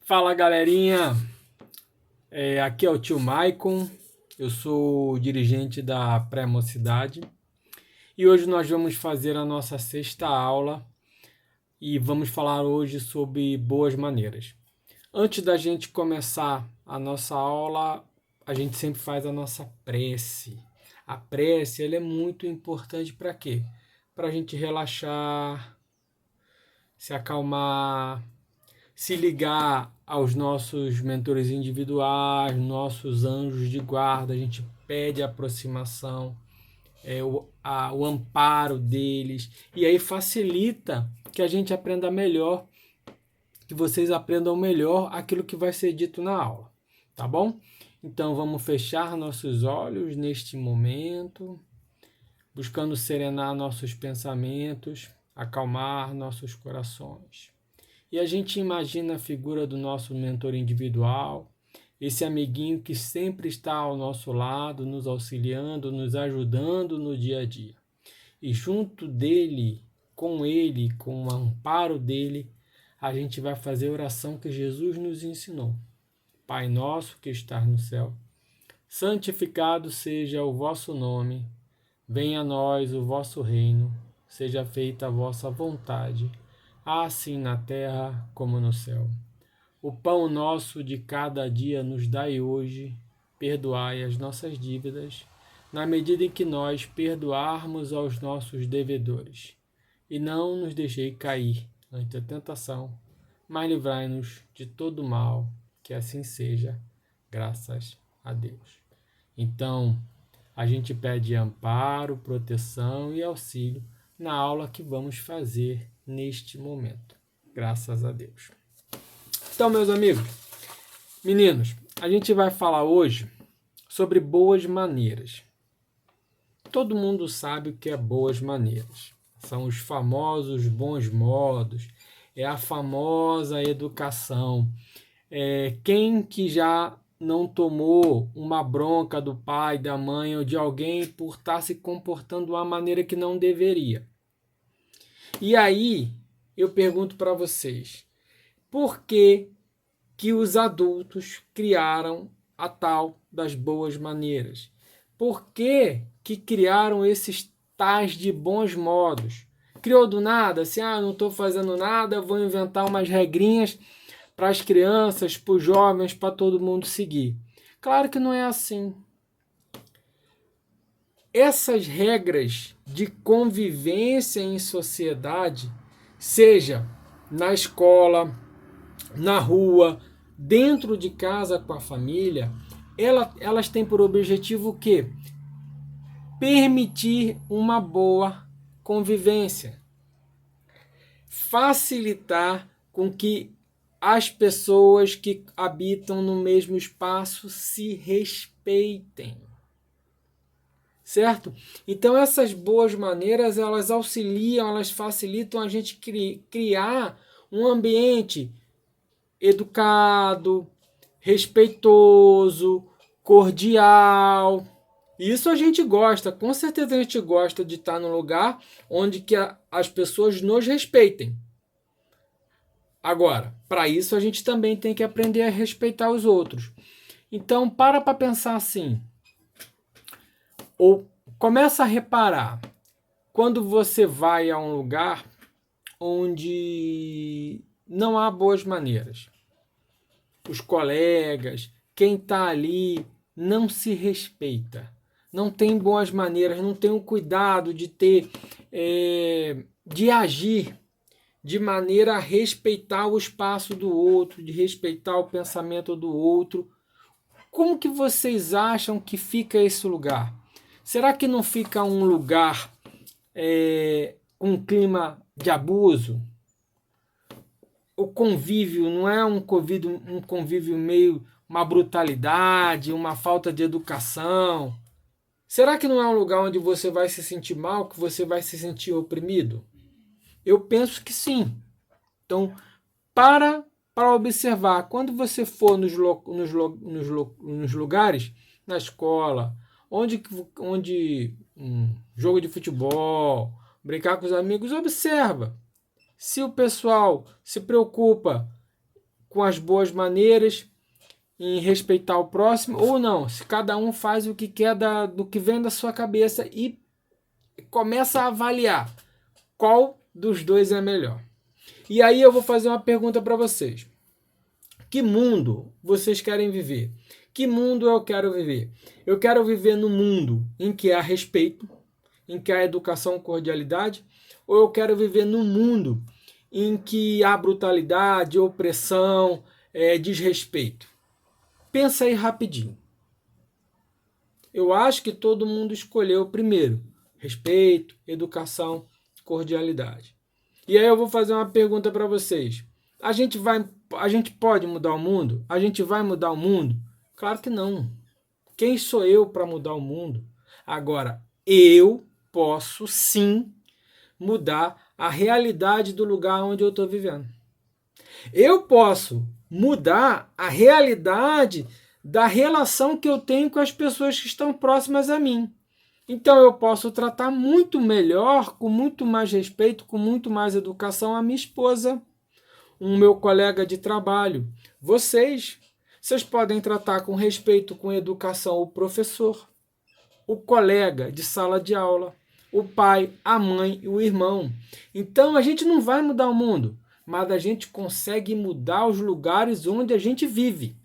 Fala galerinha, aqui é o tio Maicon, eu sou o dirigente da Pré-Mocidade e hoje nós vamos fazer a nossa sexta aula e vamos falar hoje sobre boas maneiras. Antes da gente começar a nossa aula, a gente sempre faz a nossa prece. A prece ela é muito importante para quê? Para a gente relaxar, se acalmar, se ligar aos nossos mentores individuais, nossos anjos de guarda, a gente pede a aproximação, o amparo deles, e aí facilita que a gente aprenda melhor, que vocês aprendam melhor aquilo que vai ser dito na aula, tá bom? Então vamos fechar nossos olhos neste momento, buscando serenar nossos pensamentos, acalmar nossos corações. E a gente imagina a figura do nosso mentor individual, esse amiguinho que sempre está ao nosso lado, nos auxiliando, nos ajudando no dia a dia. E junto dele, com o amparo dele, a gente vai fazer a oração que Jesus nos ensinou. Pai nosso que estás no céu, santificado seja o vosso nome, venha a nós o vosso reino, seja feita a vossa vontade, assim na terra como no céu. O pão nosso de cada dia nos dai hoje, perdoai as nossas dívidas, na medida em que nós perdoarmos aos nossos devedores. E não nos deixei cair ante a tentação, mas livrai-nos de todo mal, que assim seja, graças a Deus. Então, a gente pede amparo, proteção e auxílio na aula que vamos fazer neste momento. Graças a Deus. Então, meus amigos, meninos, a gente vai falar hoje sobre boas maneiras. Todo mundo sabe o que é boas maneiras. São os famosos bons modos, é a famosa educação. Quem que já não tomou uma bronca do pai, da mãe ou de alguém por estar se comportando de uma maneira que não deveria? E aí, eu pergunto para vocês, por que que os adultos criaram a tal das boas maneiras? Por que que criaram esses tais de bons modos? Criou do nada, assim, não estou fazendo nada, vou inventar umas regrinhas para as crianças, para os jovens, para todo mundo seguir. Claro que não é assim. Essas regras de convivência em sociedade, seja na escola, na rua, dentro de casa com a família, elas têm por objetivo o quê? Permitir uma boa convivência. Facilitar com que as pessoas que habitam no mesmo espaço se respeitem. Certo? Então essas boas maneiras, elas auxiliam, elas facilitam a gente criar um ambiente educado, respeitoso, cordial. Isso a gente gosta, com certeza a gente gosta de estar num lugar onde que as pessoas nos respeitem. Agora, para isso a gente também tem que aprender a respeitar os outros. Então, para pensar assim, ou começa a reparar, quando você vai a um lugar onde não há boas maneiras, os colegas, quem está ali não se respeita, não tem boas maneiras, não tem o cuidado de ter, de agir de maneira a respeitar o espaço do outro, de respeitar o pensamento do outro. Como que vocês acham que fica esse lugar? Será que não fica um lugar com um clima de abuso? O convívio não é um convívio meio uma brutalidade, uma falta de educação? Será que não é um lugar onde você vai se sentir mal, que você vai se sentir oprimido? Eu penso que sim. Então, para observar, quando você for nos lugares, na escola, onde jogo de futebol, brincar com os amigos, observa se o pessoal se preocupa com as boas maneiras, em respeitar o próximo, ou não, se cada um faz o que quer do que vem da sua cabeça e começa a avaliar qual dos dois é melhor. E aí eu vou fazer uma pergunta para vocês. Que mundo vocês querem viver? Que mundo eu quero viver? Eu quero viver no mundo em que há respeito, em que há educação e cordialidade, ou eu quero viver no mundo em que há brutalidade, opressão, desrespeito? Pensa aí rapidinho. Eu acho que todo mundo escolheu primeiro respeito, educação, cordialidade. E aí eu vou fazer uma pergunta para vocês. A gente pode mudar o mundo? A gente vai mudar o mundo? Claro que não. Quem sou eu para mudar o mundo? Agora, eu posso sim mudar a realidade do lugar onde eu estou vivendo. Eu posso mudar a realidade da relação que eu tenho com as pessoas que estão próximas a mim. Então eu posso tratar muito melhor, com muito mais respeito, com muito mais educação a minha esposa, o meu colega de trabalho, vocês. Vocês podem tratar com respeito, com educação o professor, o colega de sala de aula, o pai, a mãe e o irmão. Então a gente não vai mudar o mundo, mas a gente consegue mudar os lugares onde a gente vive.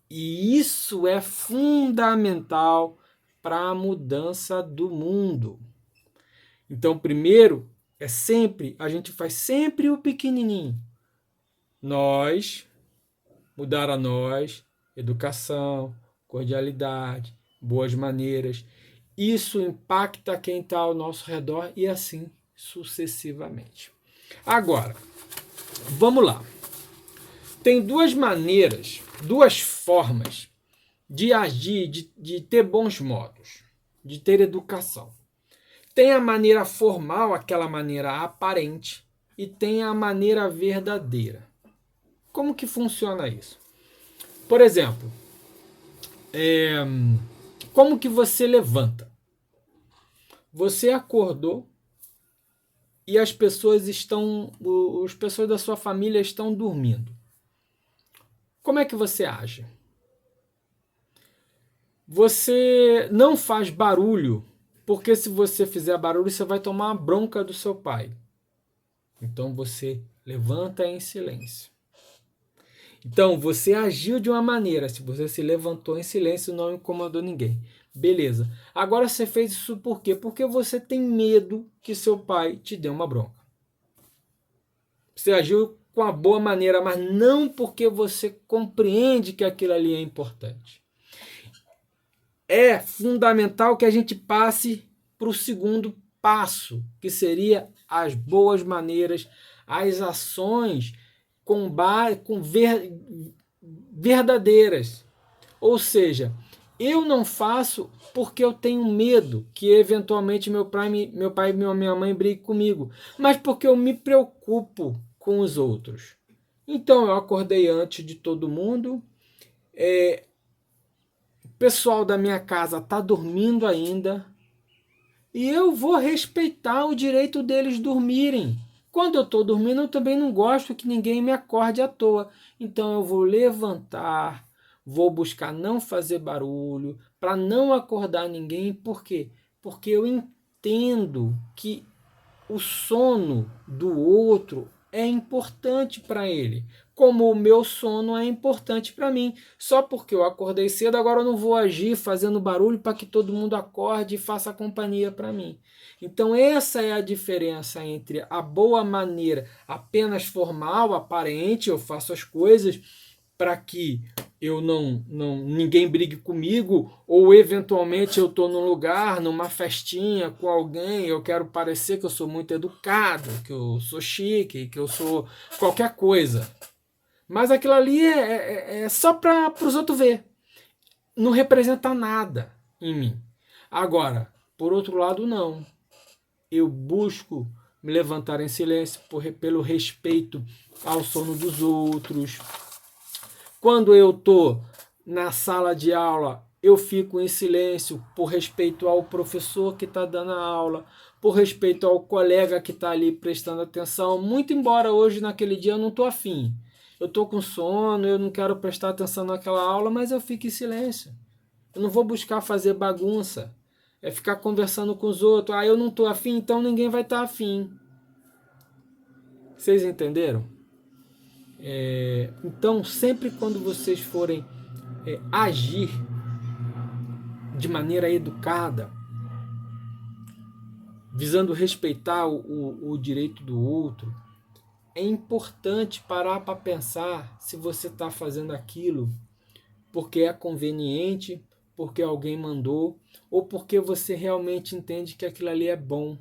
E isso é fundamental para a mudança do mundo. Então, primeiro, a gente faz sempre o pequenininho. Nós, mudar a nós, educação, cordialidade, boas maneiras. Isso impacta quem está ao nosso redor e assim sucessivamente. Agora, vamos lá. Tem duas maneiras, duas formas de agir, de ter bons modos, de ter educação. Tem a maneira formal, aquela maneira aparente, e tem a maneira verdadeira. Como que funciona isso? Por exemplo, como que você levanta? Você acordou e as pessoas da sua família estão dormindo. Como é que você age? Você não faz barulho, porque se você fizer barulho, você vai tomar a bronca do seu pai. Então você levanta em silêncio. Então você agiu de uma maneira, se você se levantou em silêncio, não incomodou ninguém. Beleza. Agora você fez isso por quê? Porque você tem medo que seu pai te dê uma bronca. Você agiu com a boa maneira, mas não porque você compreende que aquilo ali é importante. É fundamental que a gente passe para o segundo passo, que seria as boas maneiras, as ações verdadeiras. Ou seja, eu não faço porque eu tenho medo que eventualmente meu pai e minha mãe briguem comigo, mas porque eu me preocupo com os outros. Então eu acordei antes de todo mundo, o pessoal da minha casa está dormindo ainda, e eu vou respeitar o direito deles dormirem. Quando eu estou dormindo, eu também não gosto que ninguém me acorde à toa. Então eu vou levantar, vou buscar não fazer barulho, para não acordar ninguém. Por quê? Porque eu entendo que o sono do outro é importante para ele, como o meu sono é importante para mim. Só porque eu acordei cedo, agora eu não vou agir fazendo barulho para que todo mundo acorde e faça companhia para mim. Então essa é a diferença entre a boa maneira apenas formal, aparente, eu faço as coisas para que ninguém brigue comigo, ou eventualmente eu estou num lugar, numa festinha com alguém, eu quero parecer que eu sou muito educado, que eu sou chique, que eu sou qualquer coisa. Mas aquilo ali é só para os outros ver. Não representa nada em mim. Agora, por outro lado, não. Eu busco me levantar em silêncio pelo respeito ao sono dos outros. Quando eu estou na sala de aula, eu fico em silêncio por respeito ao professor que está dando a aula, por respeito ao colega que está ali prestando atenção, muito embora hoje, naquele dia, eu não estou afim. eu estou com sono, eu não quero prestar atenção naquela aula, mas eu fico em silêncio. Eu não vou buscar fazer bagunça, é ficar conversando com os outros. Ah, eu não estou afim, então ninguém vai estar afim. Vocês entenderam? Então, sempre quando vocês forem agir de maneira educada, visando respeitar o direito do outro, é importante parar para pensar se você está fazendo aquilo porque é conveniente, porque alguém mandou, ou porque você realmente entende que aquilo ali é bom.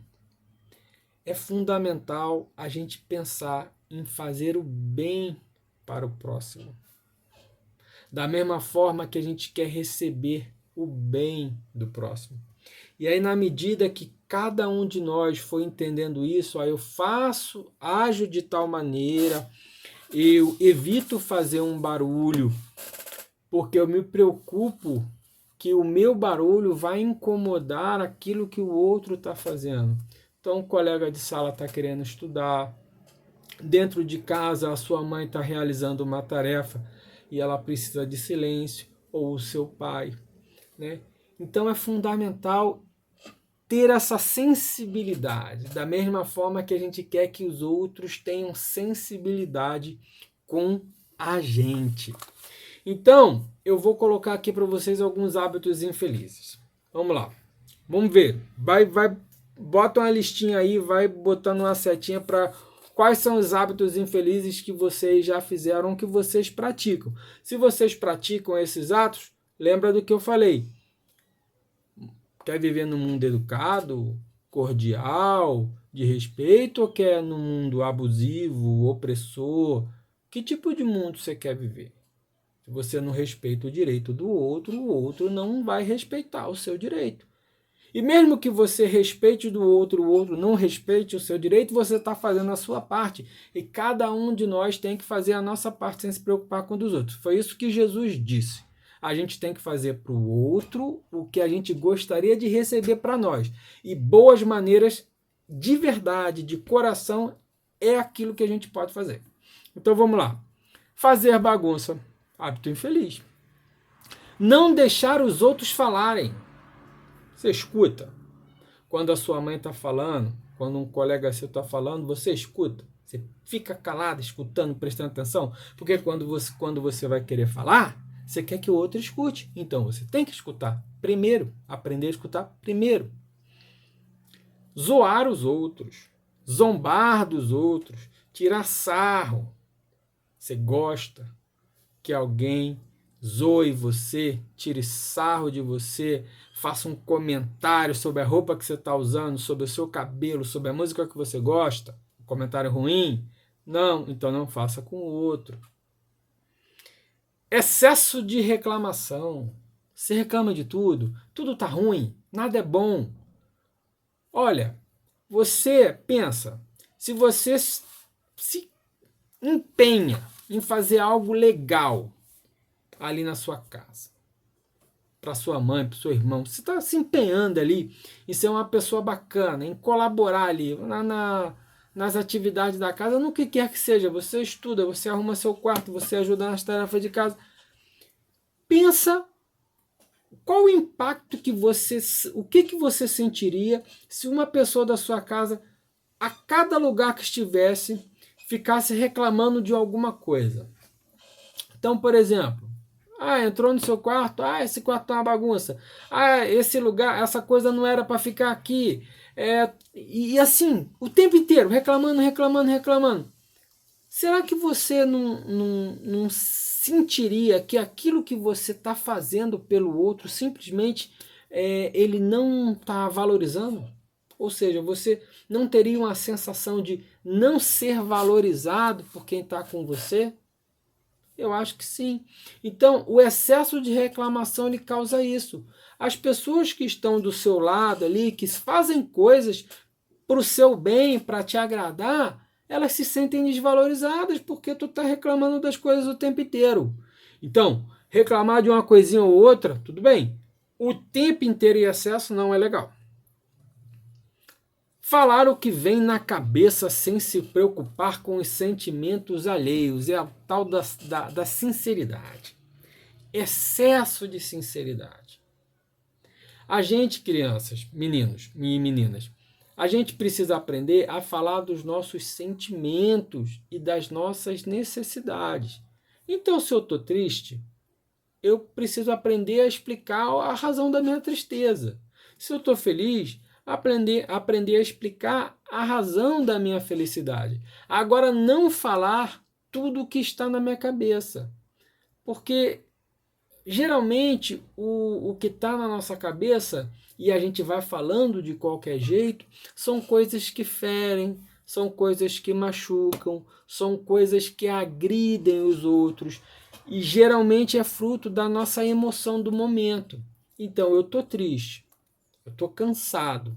É fundamental a gente pensar em fazer o bem para o próximo. Da mesma forma que a gente quer receber o bem do próximo. E aí, na medida que cada um de nós for entendendo isso, aí eu ajo de tal maneira, eu evito fazer um barulho, porque eu me preocupo que o meu barulho vai incomodar aquilo que o outro está fazendo. Então, o colega de sala está querendo estudar, dentro de casa a sua mãe está realizando uma tarefa e ela precisa de silêncio, ou o seu pai, né? Então é fundamental ter essa sensibilidade, da mesma forma que a gente quer que os outros tenham sensibilidade com a gente. Então, eu vou colocar aqui para vocês alguns hábitos infelizes. Vamos lá. Vamos ver. Bota uma listinha aí, vai botando uma setinha para quais são os hábitos infelizes que vocês já fizeram, que vocês praticam. Se vocês praticam esses atos, lembra do que eu falei. Quer viver num mundo educado, cordial, de respeito, ou quer num mundo abusivo, opressor? Que tipo de mundo você quer viver? Se você não respeita o direito do outro, o outro não vai respeitar o seu direito. E mesmo que você respeite do outro, o outro não respeite o seu direito, você está fazendo a sua parte. E cada um de nós tem que fazer a nossa parte sem se preocupar com a dos outros. Foi isso que Jesus disse. A gente tem que fazer para o outro o que a gente gostaria de receber para nós. E boas maneiras de verdade, de coração, é aquilo que a gente pode fazer. Então vamos lá. Fazer bagunça. Hábito infeliz. Não deixar os outros falarem. Você escuta. Quando a sua mãe está falando, quando um colega seu está falando, você escuta. Você fica calado, escutando, prestando atenção. Porque quando você vai querer falar, você quer que o outro escute. Então você tem que escutar primeiro. Aprender a escutar primeiro. Zoar os outros. Zombar dos outros. Tirar sarro. Você gosta que alguém zoe você, tire sarro de você, faça um comentário sobre a roupa que você está usando, sobre o seu cabelo, sobre a música que você gosta? Um comentário ruim? Não, então não faça com o outro. Excesso de reclamação. Você reclama de tudo, tudo está ruim, nada é bom. Olha, você pensa, se você se empenha em fazer algo legal ali na sua casa, para sua mãe, para o seu irmão, você está se empenhando ali em ser uma pessoa bacana, em colaborar ali nas atividades da casa, no que quer que seja, você estuda, você arruma seu quarto, você ajuda nas tarefas de casa. Pensa qual o impacto o que você sentiria se uma pessoa da sua casa, a cada lugar que estivesse, ficasse reclamando de alguma coisa. Então, por exemplo, entrou no seu quarto, esse quarto tá uma bagunça, esse lugar, essa coisa não era para ficar aqui, e assim, o tempo inteiro, reclamando. Será que você não sentiria que aquilo que você está fazendo pelo outro, simplesmente ele não está valorizando? Ou seja, você não teria uma sensação de não ser valorizado por quem está com você? Eu acho que sim. Então, o excesso de reclamação ele causa isso. As pessoas que estão do seu lado ali, que fazem coisas para o seu bem, para te agradar, elas se sentem desvalorizadas porque tu está reclamando das coisas o tempo inteiro. Então, reclamar de uma coisinha ou outra, tudo bem. O tempo inteiro em excesso não é legal. Falar o que vem na cabeça sem se preocupar com os sentimentos alheios. É a tal da sinceridade. Excesso de sinceridade. A gente, crianças, meninos e meninas, a gente precisa aprender a falar dos nossos sentimentos e das nossas necessidades. Então, se eu estou triste, eu preciso aprender a explicar a razão da minha tristeza. Se eu estou feliz, aprender a explicar a razão da minha felicidade. Agora, não falar tudo o que está na minha cabeça. Porque, geralmente, o que está na nossa cabeça, e a gente vai falando de qualquer jeito, são coisas que ferem, são coisas que machucam, são coisas que agridem os outros, e geralmente é fruto da nossa emoção do momento. Então, eu estou triste, eu estou cansado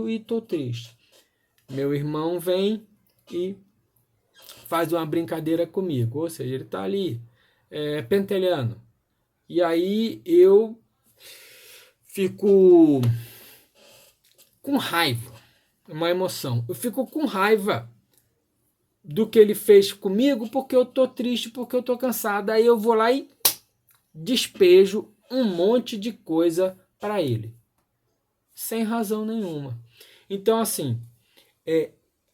e estou triste. Meu irmão vem e faz uma brincadeira comigo, ou seja, ele está ali pentelhando. E aí eu fico com raiva, uma emoção. Eu fico com raiva do que ele fez comigo porque eu tô triste, porque eu tô cansado. Aí eu vou lá e despejo um monte de coisa para ele, sem razão nenhuma. Então, assim,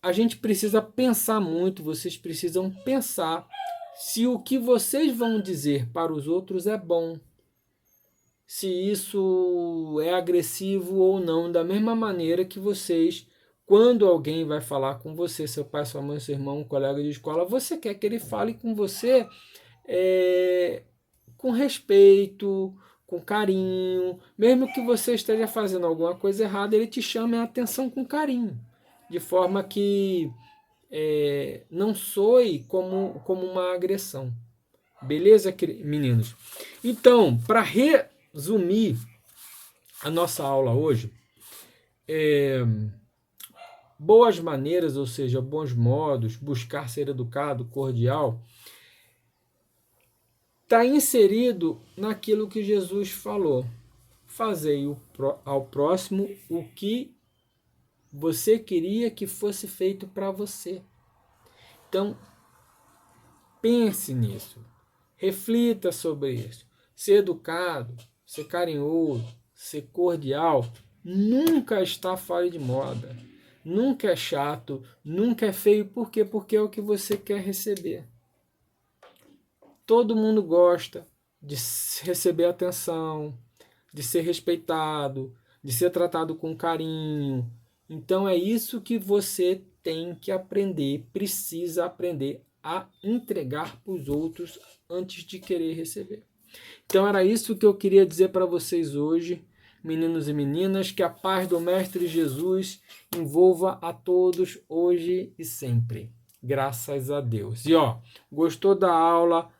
a gente precisa pensar muito, vocês precisam pensar se o que vocês vão dizer para os outros é bom, se isso é agressivo ou não, da mesma maneira que vocês, quando alguém vai falar com você, seu pai, sua mãe, seu irmão, um colega de escola, você quer que ele fale com você com respeito, com carinho, mesmo que você esteja fazendo alguma coisa errada, ele te chame a atenção com carinho, de forma que não soe como uma agressão. Beleza, meninos? Então, para resumir a nossa aula hoje, boas maneiras, ou seja, bons modos, buscar ser educado, cordial, está inserido naquilo que Jesus falou. Fazei ao próximo o que você queria que fosse feito para você. Então, pense nisso. Reflita sobre isso. Ser educado, ser carinhoso, ser cordial, nunca está fora de moda. Nunca é chato, nunca é feio. Por quê? Porque é o que você quer receber. Todo mundo gosta de receber atenção, de ser respeitado, de ser tratado com carinho. Então é isso que você tem que aprender, precisa aprender a entregar para os outros antes de querer receber. Então era isso que eu queria dizer para vocês hoje, meninos e meninas, que a paz do Mestre Jesus envolva a todos hoje e sempre. Graças a Deus. E gostou da aula?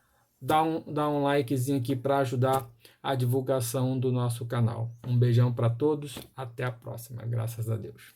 Dá um likezinho aqui para ajudar a divulgação do nosso canal. Um beijão para todos, até a próxima. Graças a Deus.